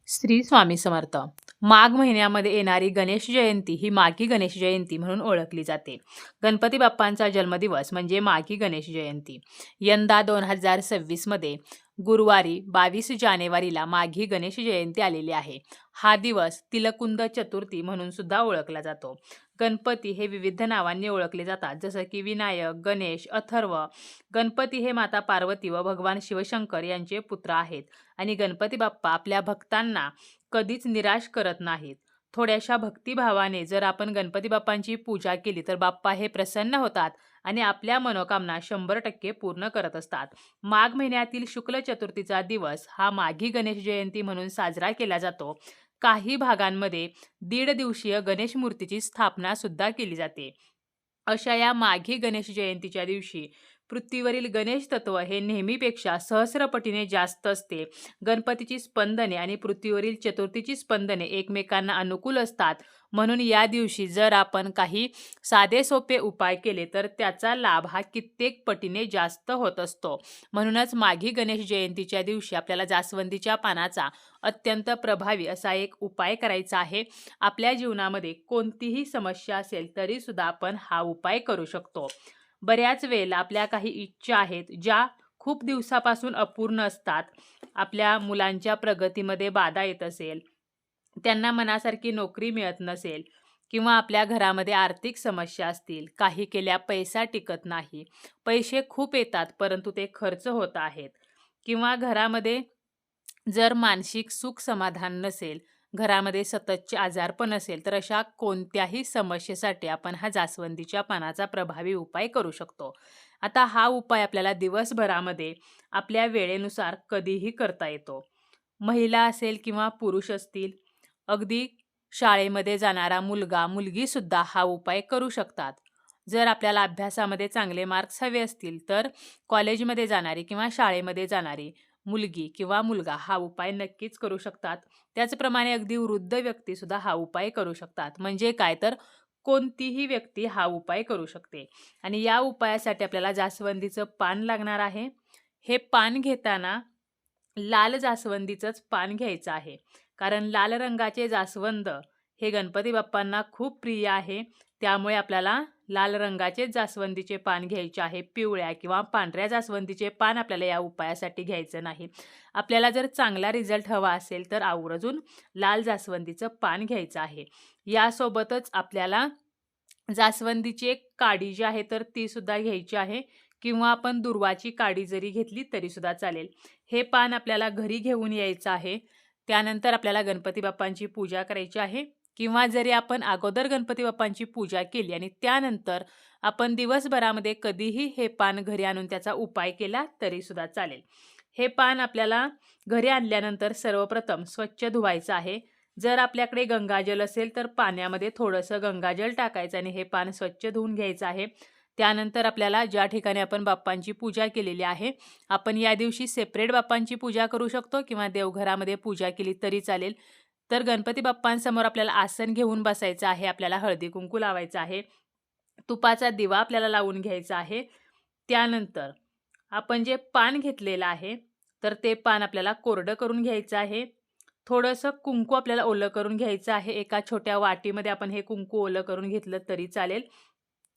श्री स्वामी समर्थ. माघ महिन्यामध्ये येणारी गणेश जयंती ही माघी गणेश जयंती म्हणून ओळखली जाते. गणपती बाप्पांचा जन्मदिवस म्हणजे माघी गणेश जयंती. यंदा 2026 मध्ये गुरुवारी 22 जानेवारीला माघी गणेश जयंती आलेली आहे. हा दिवस तिलकुंद चतुर्थी म्हणून सुद्धा ओळखला जातो. गणपती हे विविध नावांनी ओळखले जातात, जसं की विनायक, गणेश, अथर्व. गणपती हे माता पार्वती व भगवान शिवशंकर यांचे पुत्र आहेत. आणि गणपती बाप्पा आपल्या भक्तांना कधीच निराश करत नाहीत. थोड्याशा भक्तिभावाने जर आपण गणपती बाप्पांची पूजा केली तर बाप्पा हे प्रसन्न होतात आणि आपल्या मनोकामना 100% पूर्ण करत असतात. माघ महिन्यातील शुक्ल चतुर्थीचा दिवस हा माघी गणेश जयंती म्हणून साजरा केला जातो. काही भागांमध्ये 1.5 दिवसीय गणेश मूर्तीची स्थापना सुद्धा केली जाते. अशा या माघी गणेश जयंतीच्या दिवशी पृथ्वीवरील गणेश तत्व हे नेहमीपेक्षा सहस्रपटीने जास्त असते. गणपतीची स्पंदने आणि पृथ्वीवरील चतुर्थीची स्पंदने एकमेकांना अनुकूल असतात. म्हणून या दिवशी जर आपण काही साधे सोपे उपाय केले तर त्याचा लाभ हा कित्येक पटीने जास्त होत असतो. म्हणूनच माघी गणेश जयंतीच्या दिवशी आपल्याला जास्वंदीच्या पानाचा अत्यंत प्रभावी असा एक उपाय करायचा आहे. आपल्या जीवनामध्ये कोणतीही समस्या असेल तरी सुद्धा आपण हा उपाय करू शकतो. बऱ्याच वेळेला आपल्या काही इच्छा आहेत ज्या खूप दिवसापासून अपूर्ण असतात. आपल्या मुलांच्या प्रगतीमध्ये बाधा येत असेल, त्यांना मनासारखी नोकरी मिळत नसेल किंवा आपल्या घरामध्ये आर्थिक समस्या असतील, काही केल्या पैसा टिकत नाही, पैसे खूप येतात परंतु ते खर्च होत आहेत किंवा घरामध्ये जर मानसिक सुख समाधान नसेल, घरामध्ये सततचे आजारपण असेल, तर अशा कोणत्याही समस्येसाठी आपण हा जास्वंदीच्या पानाचा प्रभावी उपाय करू शकतो. आता हा उपाय आपल्याला दिवसभरामध्ये आपल्या वेळेनुसार कधीही करता येतो. महिला असेल किंवा पुरुष असतील, अगदी शाळेमध्ये जाणारा मुलगा, मुलगीसुद्धा हा उपाय करू शकतात. जर आपल्याला अभ्यासामध्ये चांगले मार्क्स हवे असतील, तर कॉलेजमध्ये जाणारी किंवा शाळेमध्ये जाणारी मुलगी किंवा मुलगा हा उपाय नक्कीच करू शकतात. त्याचप्रमाणे अगदी वृद्ध व्यक्तीसुद्धा हा उपाय करू शकतात. म्हणजे काय तर कोणतीही व्यक्ती हा उपाय करू शकते. आणि या उपायासाठी आपल्याला जास्वंदीचं पान लागणार आहे. हे पान घेताना लाल जास्वंदीचंच पान घ्यायचं आहे. कारण लाल रंगाचे जास्वंद हे गणपती बाप्पांना खूप प्रिय आहे. त्यामुळे आपल्याला लाल रंगाचेच जास्वंदीचे पान घ्यायचे आहे. पिवळ्या किंवा पांढऱ्या जास्वंदीचे पान आपल्याला या उपायासाठी घ्यायचं नाही. आपल्याला जर चांगला रिझल्ट हवा असेल तर आवर्जून लाल जास्वंदीचं पान घ्यायचं आहे. यासोबतच आपल्याला जास्वंदीची एक काडी जी आहे तर ती सुद्धा घ्यायची आहे किंवा आपण दुर्वाची काडी जरी घेतली तरी सुद्धा चालेल. हे पान आपल्याला घरी घेऊन यायचं आहे. त्यानंतर आपल्याला गणपती बाप्पांची पूजा करायची आहे किंवा जरी आपण अगोदर गणपती बाप्पांची पूजा केली आणि त्यानंतर आपण दिवसभरामध्ये कधीही हे पान घरी आणून त्याचा उपाय केला तरी सुद्धा चालेल. हे पान आपल्याला घरी आणल्यानंतर सर्वप्रथम स्वच्छ धुवायचं आहे. जर आपल्याकडे गंगाजल असेल तर पाण्यामध्ये थोडंसं गंगाजल टाकायचं आणि हे पान स्वच्छ धुवून घ्यायचं आहे. त्यानंतर आपल्याला ज्या ठिकाणी आपण बाप्पांची पूजा केलेली आहे, आपण या दिवशी सेपरेट बाप्पांची पूजा करू शकतो किंवा देवघरामध्ये पूजा केली तरी चालेल. तर गणपती बाप्पांसमोर आपल्याला आसन घेऊन बसायचं आहे. आपल्याला हळदी कुंकू लावायचं आहे. तुपाचा दिवा आपल्याला लावून घ्यायचा आहे. त्यानंतर आपण जे पान घेतलेलं आहे, तर ते पान आपल्याला कोरडं करून घ्यायचं आहे. थोडंसं कुंकू आपल्याला ओलं करून घ्यायचं आहे. एका छोट्या वाटीमध्ये आपण हे कुंकू ओलं करून घेतलं तरी चालेल.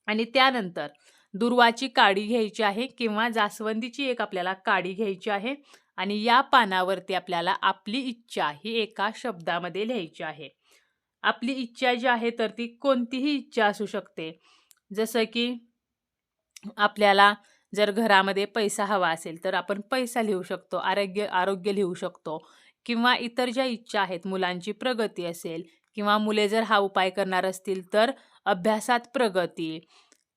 आणि त्यानंतर दुर्वाची काडी घ्यायची आहे किंवा जास्वंदीची एक आपल्याला काडी घ्यायची आहे आणि या पानावरती आपल्याला आपली इच्छा ही एका शब्दामध्ये लिहायची आहे. आपली इच्छा जी आहे तर ती कोणतीही इच्छा असू शकते. जसं की आपल्याला जर घरामध्ये पैसा हवा असेल तर आपण पैसा लिहू शकतो, आरोग्य लिहू शकतो किंवा इतर ज्या इच्छा आहेत, मुलांची प्रगती असेल किंवा मुले जर हा उपाय करणार असतील तर अभ्यासात प्रगती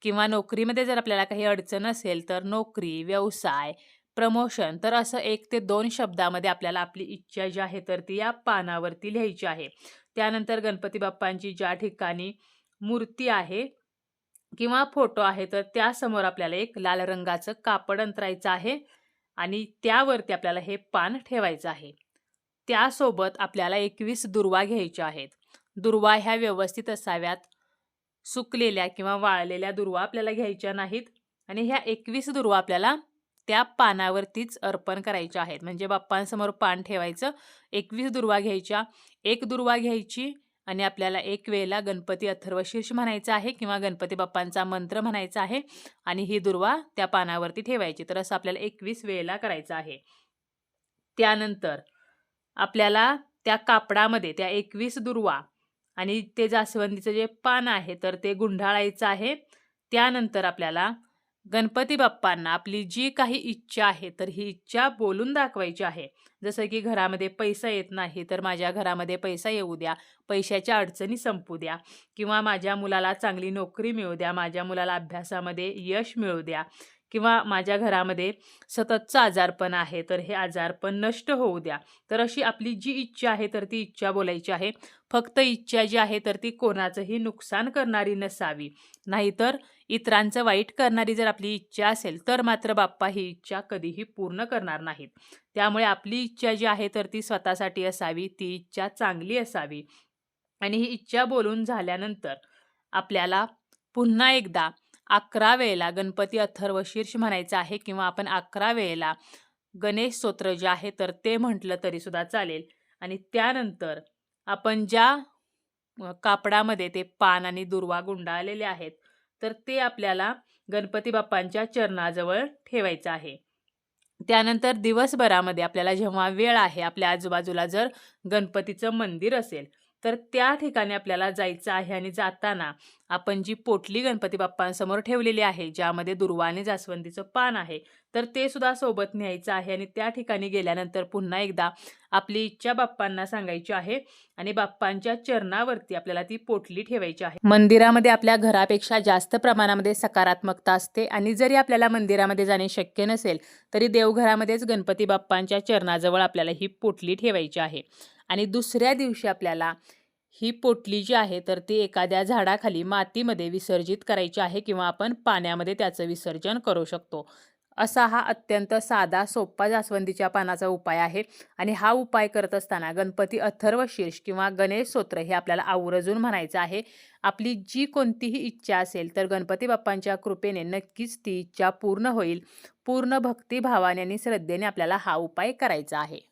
किंवा नोकरीमध्ये जर आपल्याला काही अडचण असेल तर नोकरी, व्यवसाय, प्रमोशन. तर असं 1 ते 2 शब्दामध्ये आपल्याला आपली इच्छा जी आहे तर ती या पानावरती लिहायची आहे. त्यानंतर गणपती बाप्पांची ज्या ठिकाणी मूर्ती आहे किंवा फोटो आहे तर त्यासमोर आपल्याला एक लाल रंगाचं कापड अंतरायचं आहे आणि त्यावरती आपल्याला हे पान ठेवायचं आहे. त्यासोबत आपल्याला 21 दुर्वा घ्यायच्या आहेत. दुर्वा ह्या व्यवस्थित असाव्यात. सुकलेल्या किंवा वाळलेल्या दुर्वा आपल्याला घ्यायच्या नाहीत आणि ह्या 21 दुर्वा आपल्याला त्या पानावरतीच अर्पण करायचे आहेत. म्हणजे बाप्पांसमोर पान ठेवायचं, 21 दुर्वा घ्यायच्या, 1 दुर्वा घ्यायची आणि आपल्याला एक वेळेला गणपती अथर्वशीर्ष म्हणायचं आहे किंवा गणपती बाप्पांचा मंत्र म्हणायचा आहे आणि ही दुर्वा त्या पानावरती ठेवायची. तर असं आपल्याला 21 वेळेला करायचं आहे. त्यानंतर आपल्याला त्या कापडामध्ये त्या 21 दुर्वा आणि ते जास्वंदीचं जे पान आहे तर ते गुंढाळायचं आहे. त्यानंतर आपल्याला गणपती बाप्पांना आपली जी काही इच्छा आहे तर ही इच्छा बोलून दाखवायची आहे. जसं की घरामध्ये पैसा येत नाही तर माझ्या घरामध्ये पैसा येऊ द्या, पैशाच्या अडचणी संपू द्या किंवा माझ्या मुलाला चांगली नोकरी मिळू द्या, माझ्या मुलाला अभ्यासामध्ये यश मिळू द्या किंवा माझ्या घरामध्ये सततचं आजारपण आहे तर हे आजारपण नष्ट होऊ द्या. तर अशी आपली जी इच्छा आहे तर ती इच्छा बोलायची आहे. फक्त इच्छा जी आहे तर ती कोणाचंही नुकसान करणारी नसावी. नाहीतर इतरांचं वाईट करणारी जर आपली इच्छा असेल तर मात्र बाप्पा ही इच्छा कधीही पूर्ण करणार नाहीत. त्यामुळे आपली इच्छा जी आहे तर ती स्वतःसाठी असावी, ती इच्छा चांगली असावी. आणि ही इच्छा बोलून झाल्यानंतर आपल्याला पुन्हा एकदा 11 वेळेला गणपती अथर्वशीर्ष म्हणायचं आहे किंवा आपण 11 वेळेला गणेश स्तोत्र जे आहे तर ते म्हटलं तरीसुद्धा चालेल. आणि त्यानंतर आपण ज्या कापडामध्ये ते पान आणि दुर्वा गुंडाळलेले आहेत तर ते आपल्याला गणपती बाप्पांच्या चरणाजवळ ठेवायचं आहे. त्यानंतर दिवसभरामध्ये आपल्याला जेव्हा वेळ आहे, आपल्या आजूबाजूला जर गणपतीचं मंदिर असेल तर त्या ठिकाणी आपल्याला जायचं आहे आणि जाताना आपण जी पोटली गणपती बाप्पांसमोर ठेवलेली आहे, ज्यामध्ये दुर्वा आणि जास्वंदीचं पान आहे, तर ते सुद्धा सोबत न्यायचं आहे आणि त्या ठिकाणी गेल्यानंतर पुन्हा एकदा आपली इच्छा बाप्पांना सांगायची आहे आणि बाप्पांच्या चरणावरती आपल्याला ती पोटली ठेवायची आहे. मंदिरामध्ये आपल्या घरापेक्षा जास्त प्रमाणामध्ये सकारात्मकता असते आणि जरी आपल्याला मंदिरामध्ये जाणे शक्य नसेल तरी देवघरामध्येच गणपती बाप्पांच्या चरणाजवळ आपल्याला ही पोटली ठेवायची आहे. आणि दुसऱ्या दिवशी आपल्याला ही पोटली जी आहे तर ती एखाद्या झाडाखाली मातीमध्ये विसर्जित करायची आहे किंवा आपण पाण्यामध्ये त्याचं विसर्जन करू शकतो. असा हा अत्यंत साधा सोपा जास्वंदीच्या पानाचा उपाय आहे आणि हा उपाय करत असताना गणपती अथर्वशीर्ष किंवा गणेश स्तोत्र हे आपल्याला आवर्जून म्हणायचं आहे. आपली जी कोणतीही इच्छा असेल तर गणपती बाप्पांच्या कृपेने नक्कीच ती इच्छा पूर्ण होईल. पूर्ण भक्तिभावाने आणि श्रद्धेने आपल्याला हा उपाय करायचा आहे.